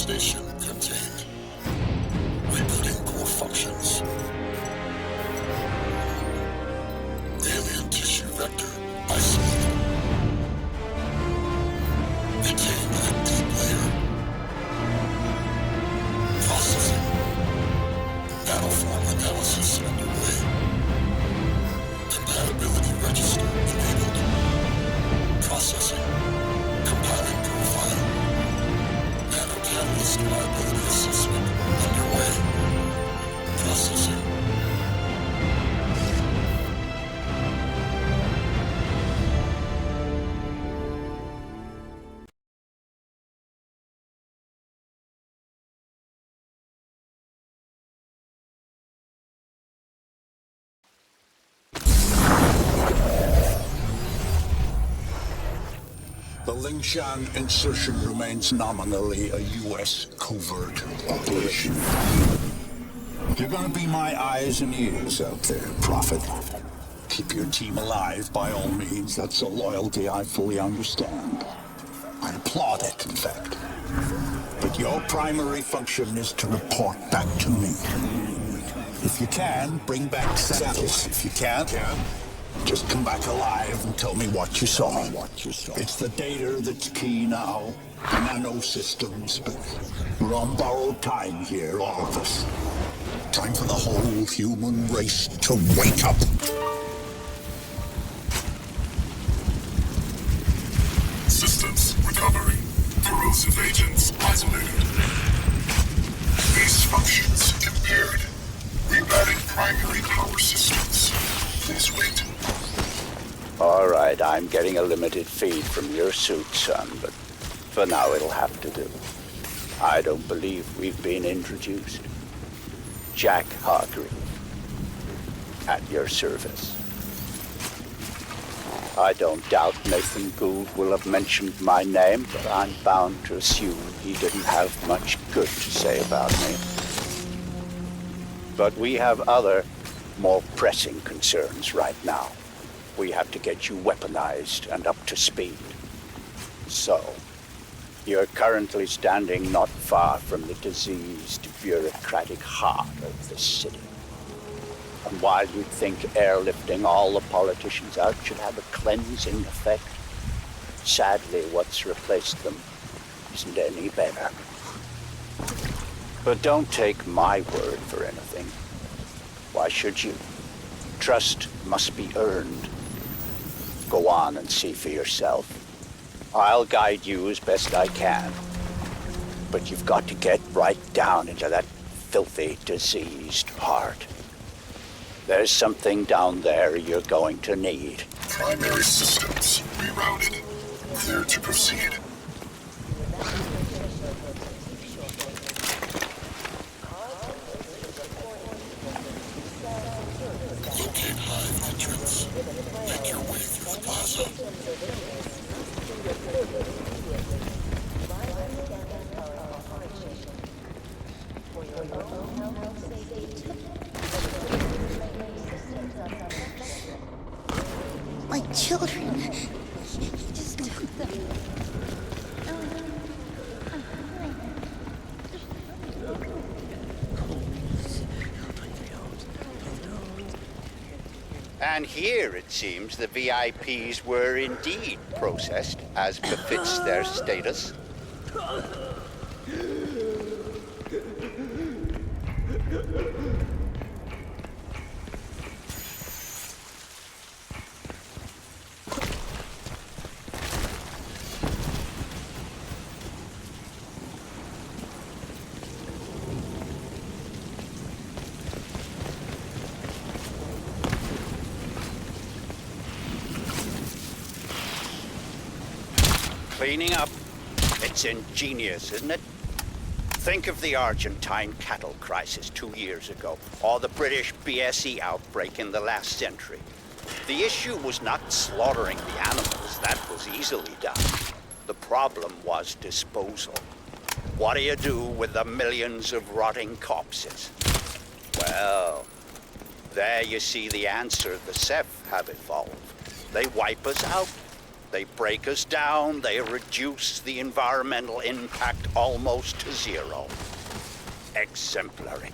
station contained. Rebooting core functions. Alien tissue vector isolated. Contain a deep layer. Processing. Nanoform analysis underway. Compatibility register enabled. Processing. Compiling profile. Nanocatalyst reliability assessment underway. Processing. The Lingshan insertion remains nominally a U.S. covert operation. You're gonna be my eyes and ears out there, Prophet. Keep your team alive by all means. That's a loyalty I fully understand. I applaud it, in fact. But your primary function is to report back to me. If you can, bring back samples. If you can't, just come back alive and tell me what you saw. It's the data that's key now, the nanosystems, but we're on borrowed time here, all of us. Time for the whole human race to wake up. Systems recovering. Corrosive agents isolated. Base functions impaired. Rerouting primary power systems. Please wait. All right, I'm getting a limited feed from your suit, son, but for now it'll have to do. I don't believe we've been introduced. Jack Hargrave, at your service. I don't doubt Nathan Gould will have mentioned my name, but I'm bound to assume he didn't have much good to say about me. But we have other, more pressing concerns right now. We have to get you weaponized and up to speed. So, you're currently standing not far from the diseased, bureaucratic heart of the city. And while you'd think airlifting all the politicians out should have a cleansing effect, sadly what's replaced them isn't any better. But don't take my word for anything. Why should you? Trust must be earned. Go on and see for yourself. I'll guide you as best I can. But you've got to get right down into that filthy, diseased heart. There's something down there you're going to need. Primary systems rerouted. Clear to proceed. Locate hive entrance. Make your way through the plaza. My children. He just took them. And here, it seems, the VIPs were indeed processed, as befits their status. Cleaning up. It's ingenious, isn't it? Think of the Argentine cattle crisis 2 years ago, or the British BSE outbreak in the last century. The issue was not slaughtering the animals, that was easily done. The problem was disposal. What do you do with the millions of rotting corpses? Well, there you see the answer the Ceph have evolved. They wipe us out. They break us down, they reduce the environmental impact almost to zero. Exemplary.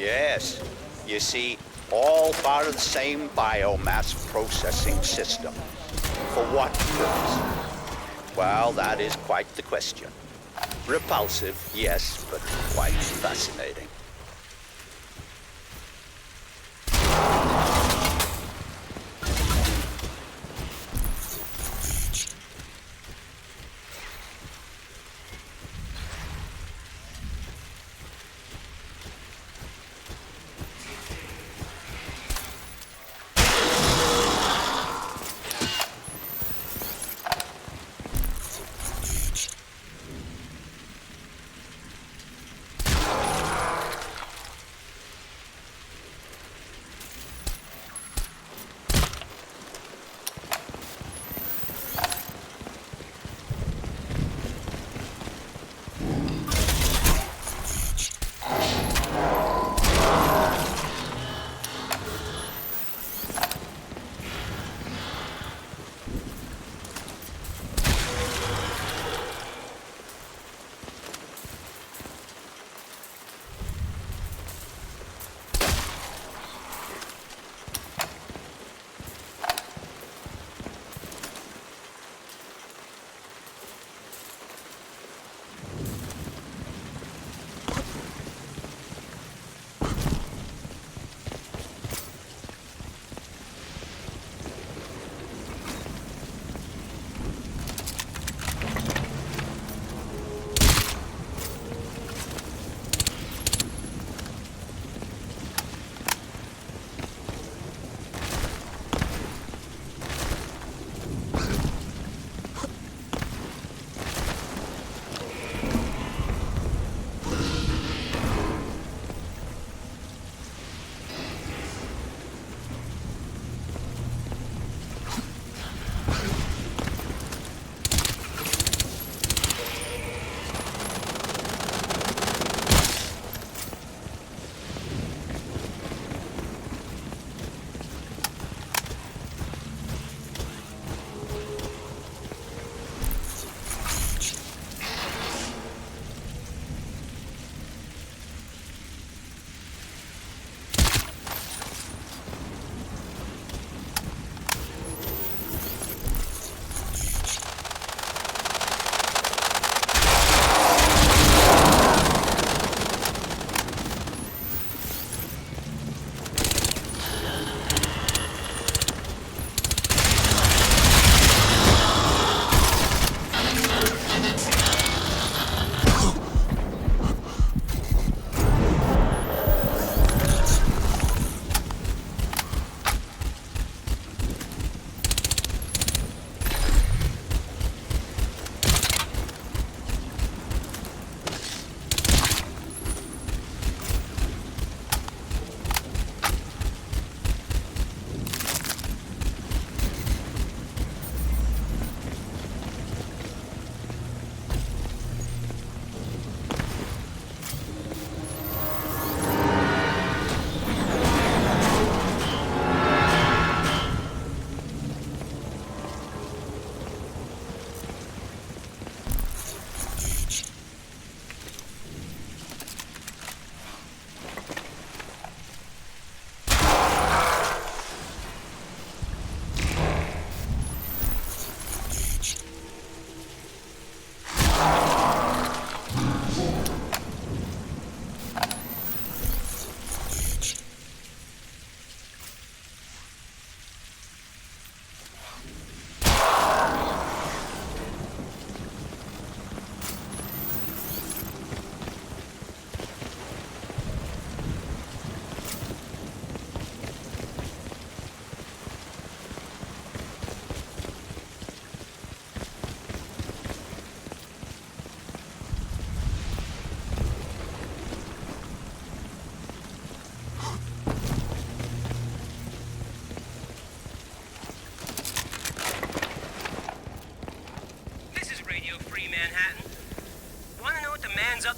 Yes. You see, all part of the same biomass processing system. For what purpose? Well, that is quite the question. Repulsive, yes, but quite fascinating.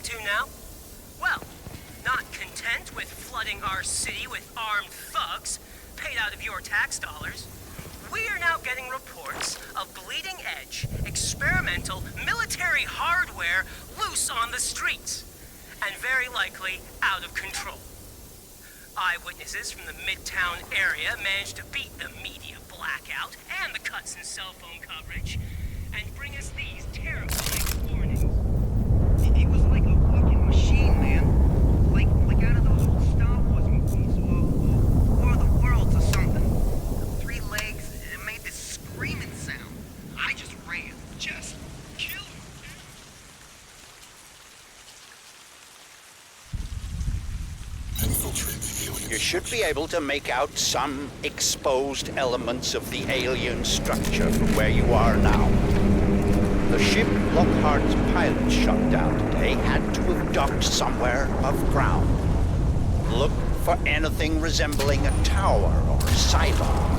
to now? Well, not content with flooding our city with armed thugs paid out of your tax dollars, we are now getting reports of bleeding-edge, experimental military hardware loose on the streets, and very likely out of control. Eyewitnesses from the Midtown area managed to beat the media blackout and the cuts in cell phone coverage, and bring us these terrifying warnings. It was like a fucking machine, man. Like out of those old Star Wars movies, or War of the Worlds or something. The 3 legs, it made this screaming sound. I just ran. Just kill him. Infiltrate the alien. You should be able to make out some exposed elements of the alien structure from where you are now. The ship Lockhart's pilot shot down today had to have docked somewhere above ground. Look for anything resembling a tower or a silo.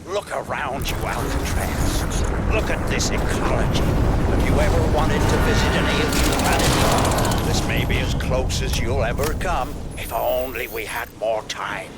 Look around you, Alcatraz. Look at this ecology. Have you ever wanted to visit an alien planet? This may be as close as you'll ever come. If only we had more time.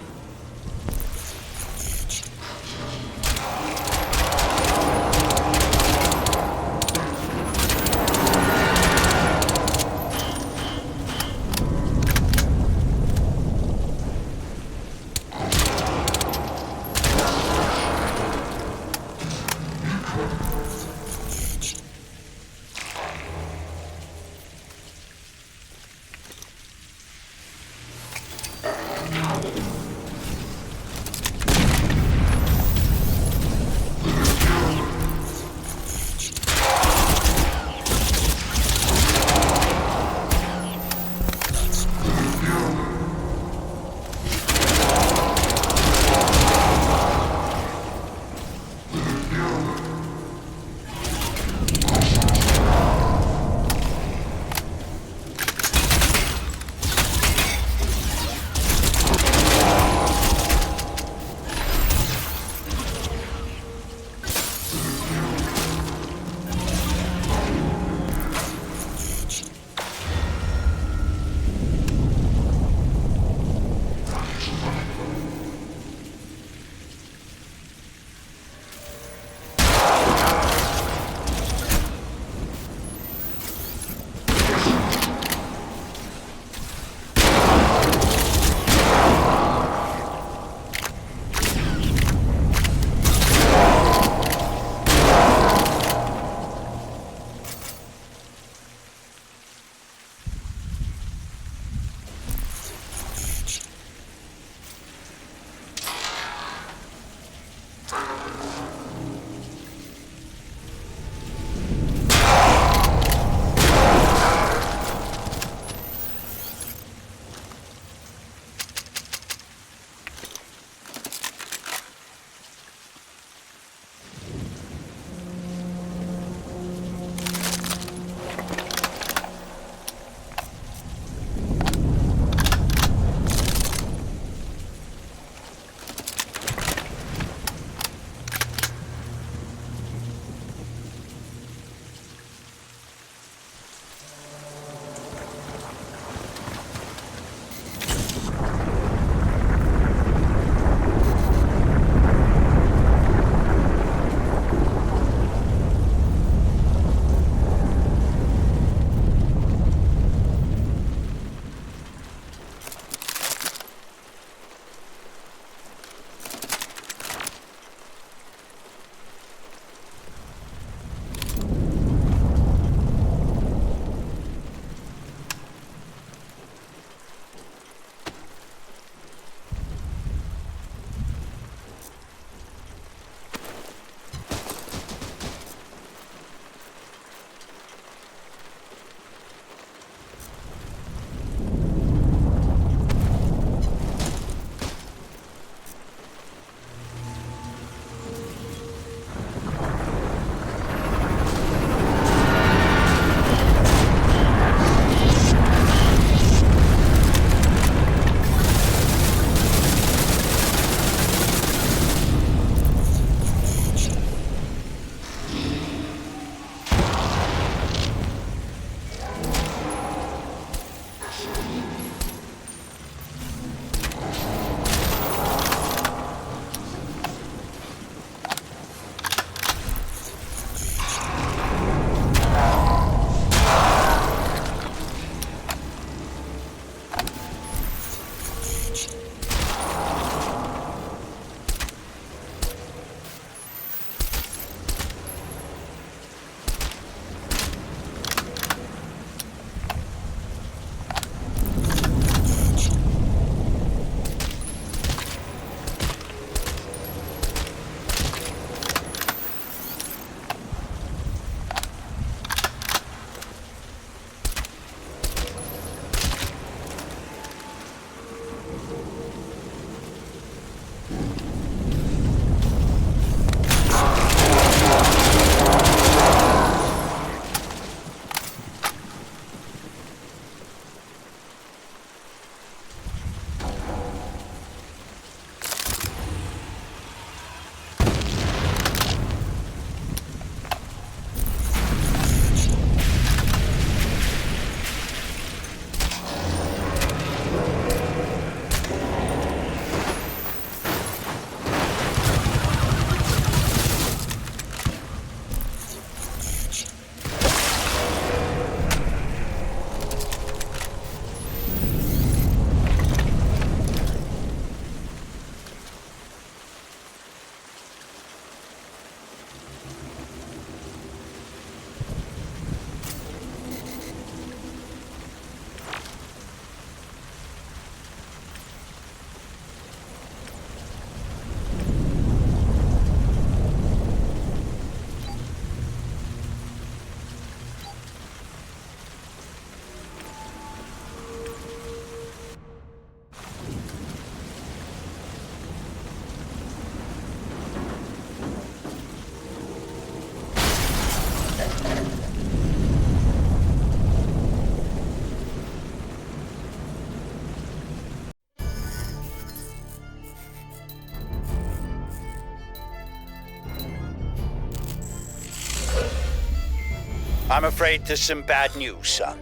I'm afraid there's some bad news, son.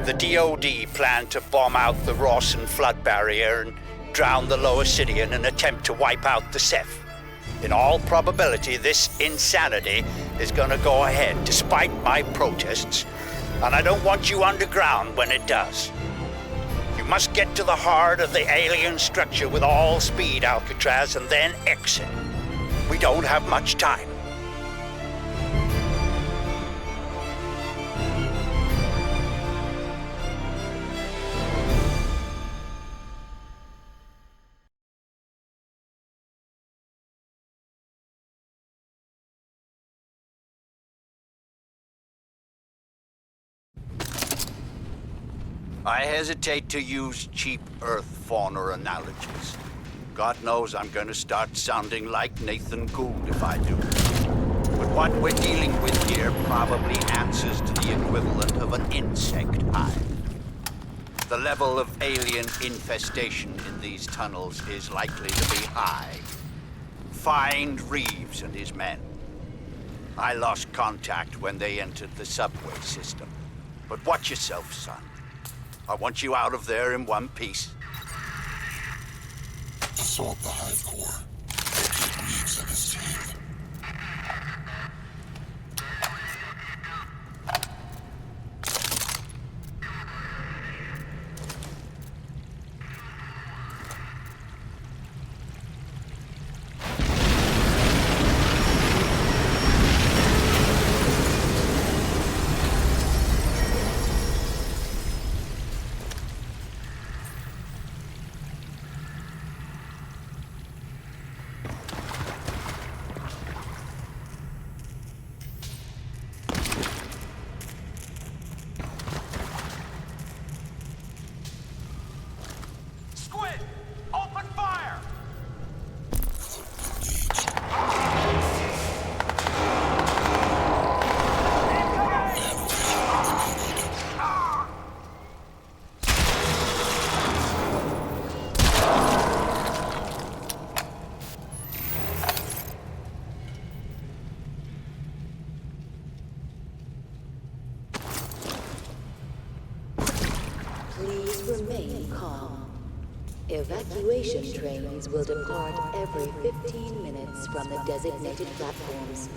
The DOD plan to bomb out the Rawson flood barrier and drown the lower city in an attempt to wipe out the Ceph. In all probability, this insanity is gonna go ahead despite my protests, and I don't want you underground when it does. You must get to the heart of the alien structure with all speed, Alcatraz, and then exit. We don't have much time. I hesitate to use cheap Earth fauna analogies. God knows I'm going to start sounding like Nathan Gould if I do. But what we're dealing with here probably answers to the equivalent of an insect hive. The level of alien infestation in these tunnels is likely to be high. Find Reeves and his men. I lost contact when they entered the subway system. But watch yourself, son. I want you out of there in one piece. Assault the Hive Core. Locate Reeves and his team. Please remain calm. Evacuation trains will depart every 15 minutes from the designated platforms.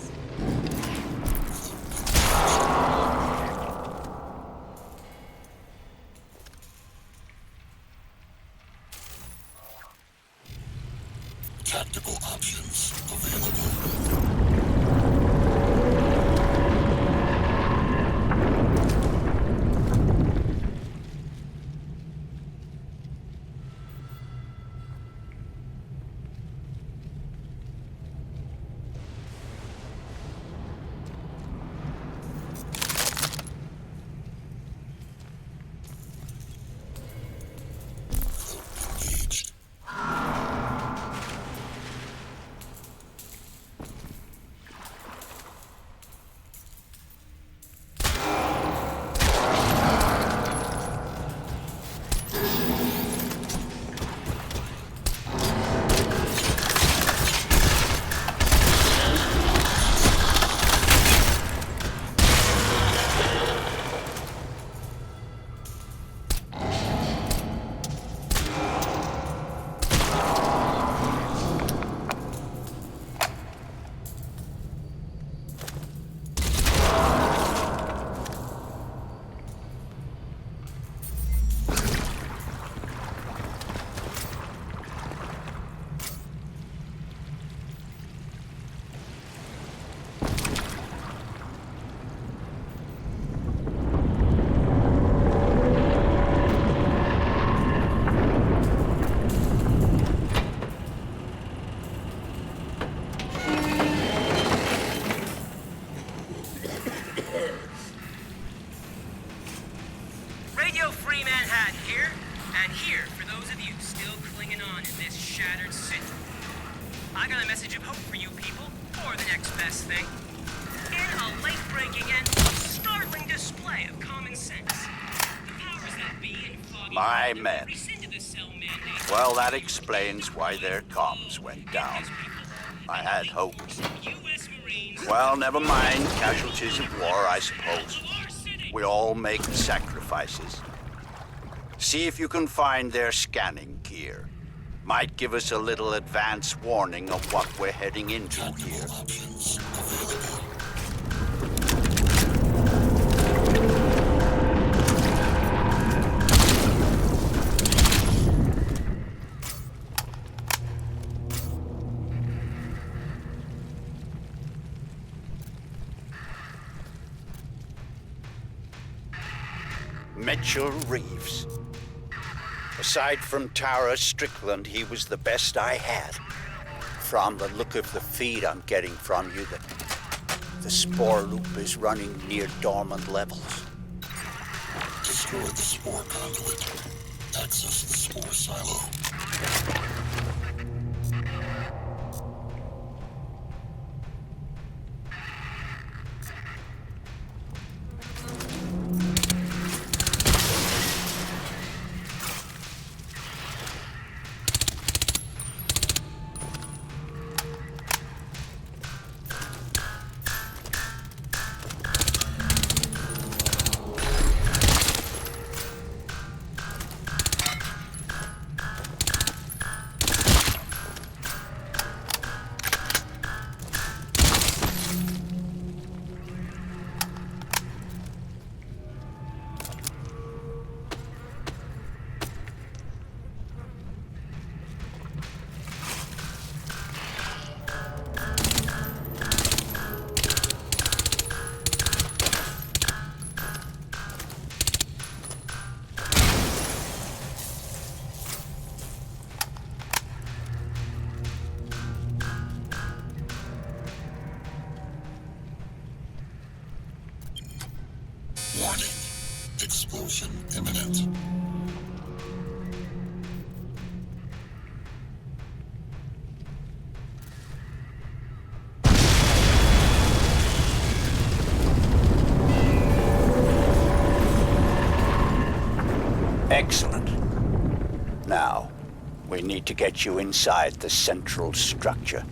Tactical options available. I got a message of hope for you people, or the next best thing. In a a late-breaking and startling display of common sense. The powers that be in foggy My men. rescinded the cell mandate. Well, that explains why their comms went down. I had hopes. U.S. Marines. Well, never mind. Casualties of war, I suppose. Of our city. We all make sacrifices. See if you can find their scanning gear. Might give us a little advance warning of what we're heading into here. Options available. Mitchell Reeves. Aside from Tara Strickland, he was the best I had. From the look of the feed I'm getting from you, the spore loop is running near dormant levels. Destroy the spore conduit. Access the spore silo. Warning. Explosion imminent. Excellent. Now, we need to get you inside the central structure.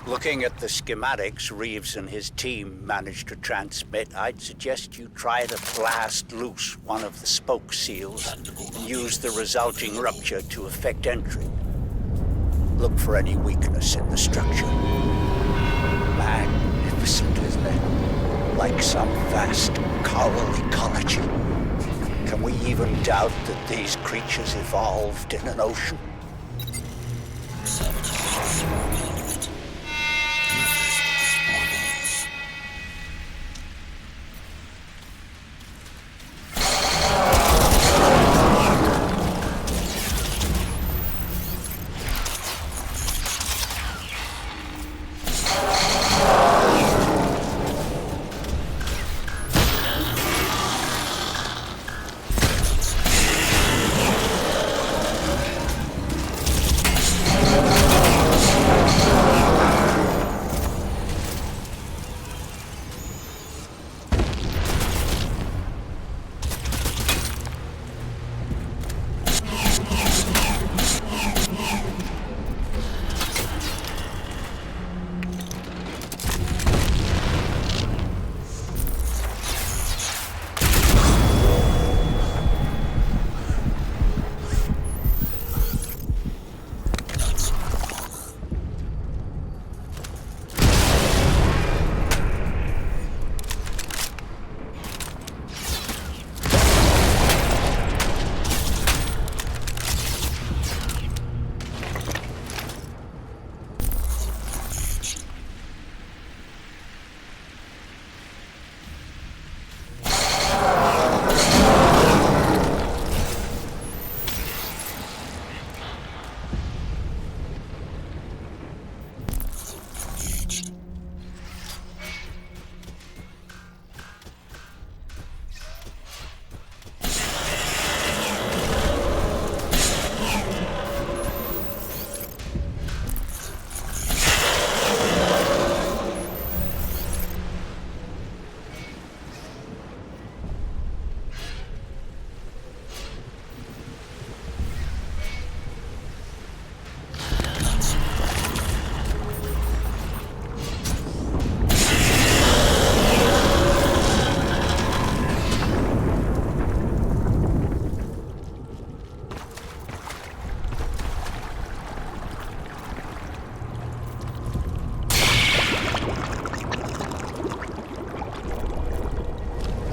Looking at the schematics Reeves and his team managed to transmit, I'd suggest you try to blast loose one of the spoke seals and use the resulting rupture to effect entry. Look for any weakness in the structure. Magnificent, isn't it? Like some vast coral ecology. Can we even doubt that these creatures evolved in an ocean? Sabotage the spore conduit. Interface with the spore lines.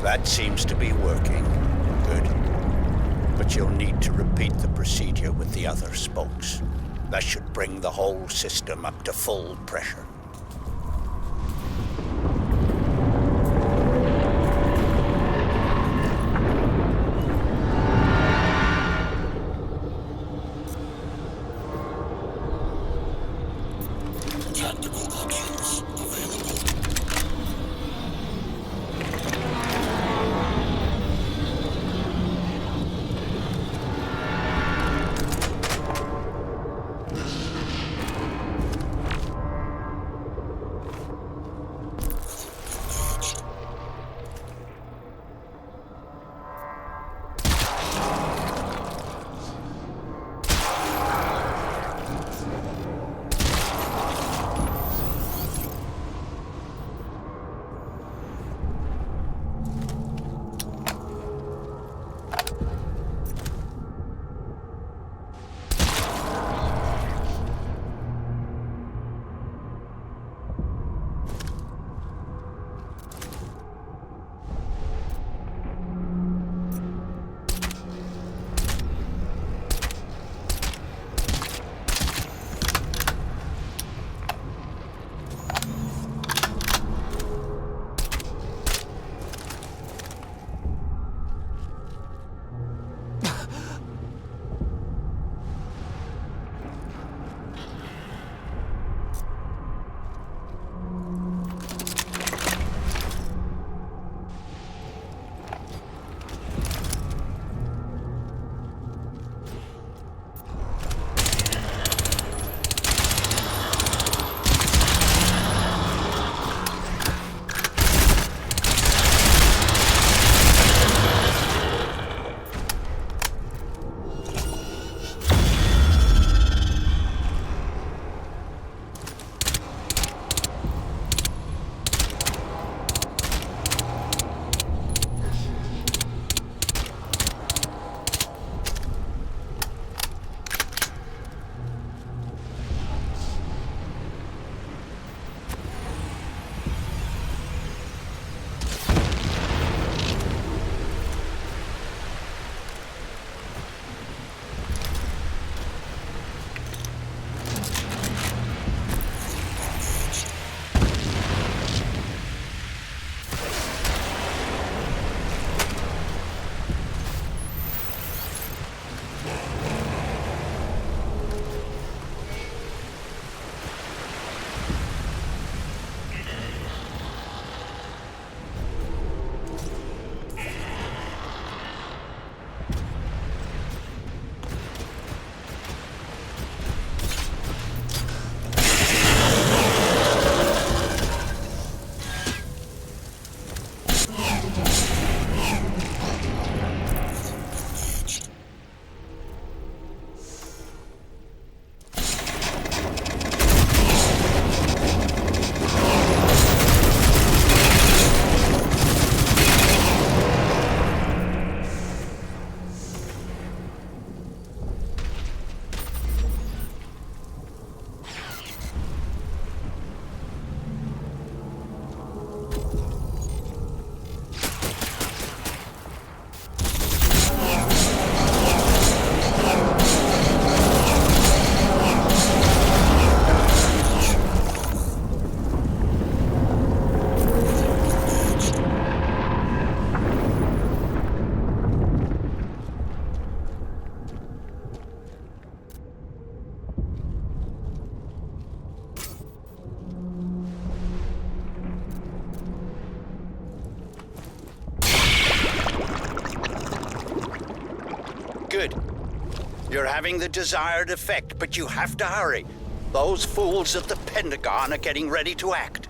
That seems to be working. Good. But you'll need to repeat the procedure with the other spokes. That should bring the whole system up to full pressure. Tactical options available. Good. You're having the desired effect, but you have to hurry. Those fools at the Pentagon are getting ready to act.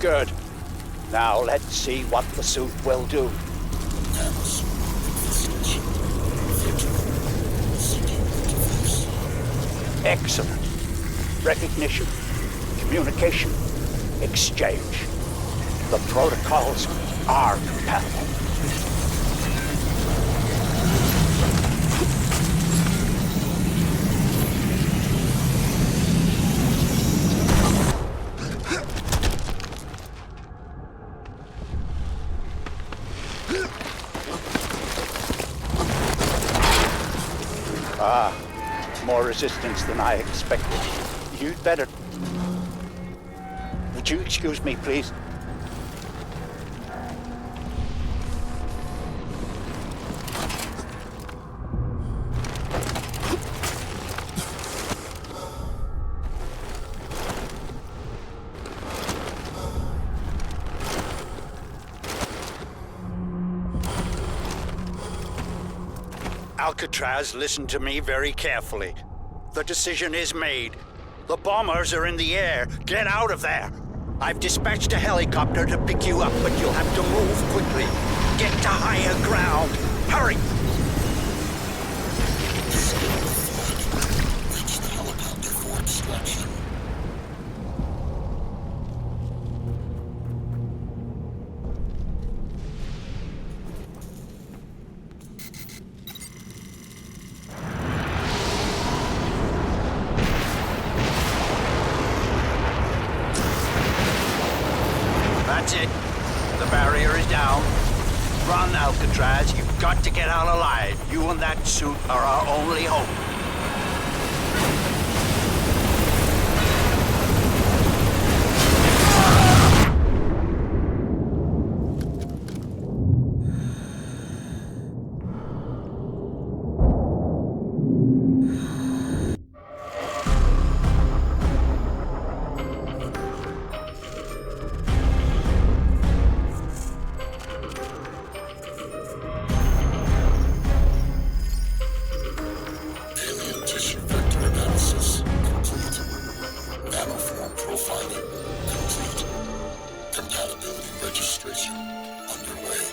Good. Now let's see what the suit will do. Excellent. Recognition, communication, exchange. The protocols are compatible. More resistance than I expected. You'd better... Would you excuse me, please? Alcatraz, listen to me very carefully. The decision is made. The bombers are in the air. Get out of there. I've dispatched a helicopter to pick you up, but you'll have to move quickly. Get to higher ground. Hurry! Reach the helicopter for extraction. That's it. The barrier is down. Run, Alcatraz. You've got to get out alive. You and that suit are our only hope. Alien tissue vector analysis complete. Nanoform profiling complete. Compatibility registration underway.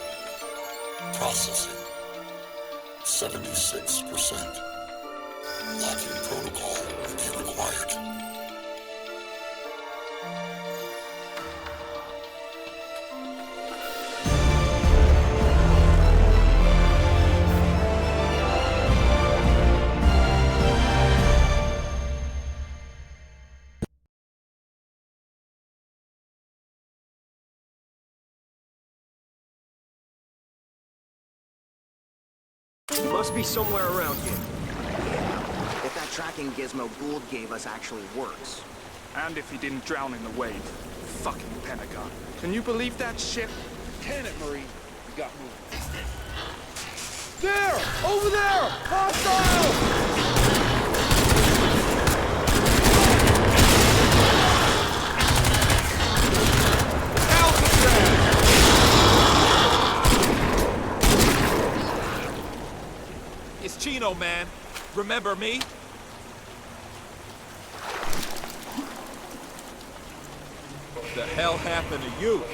Processing 76%. Locking protocol review required. Must be somewhere around here. If that tracking gizmo Gould gave us actually works. And if he didn't drown in the wave. Fucking Pentagon. Can you believe that shit? Can it, Marine? You got moving. There! Over there! Hostile! It's Chino, man. Remember me? What the hell happened to you?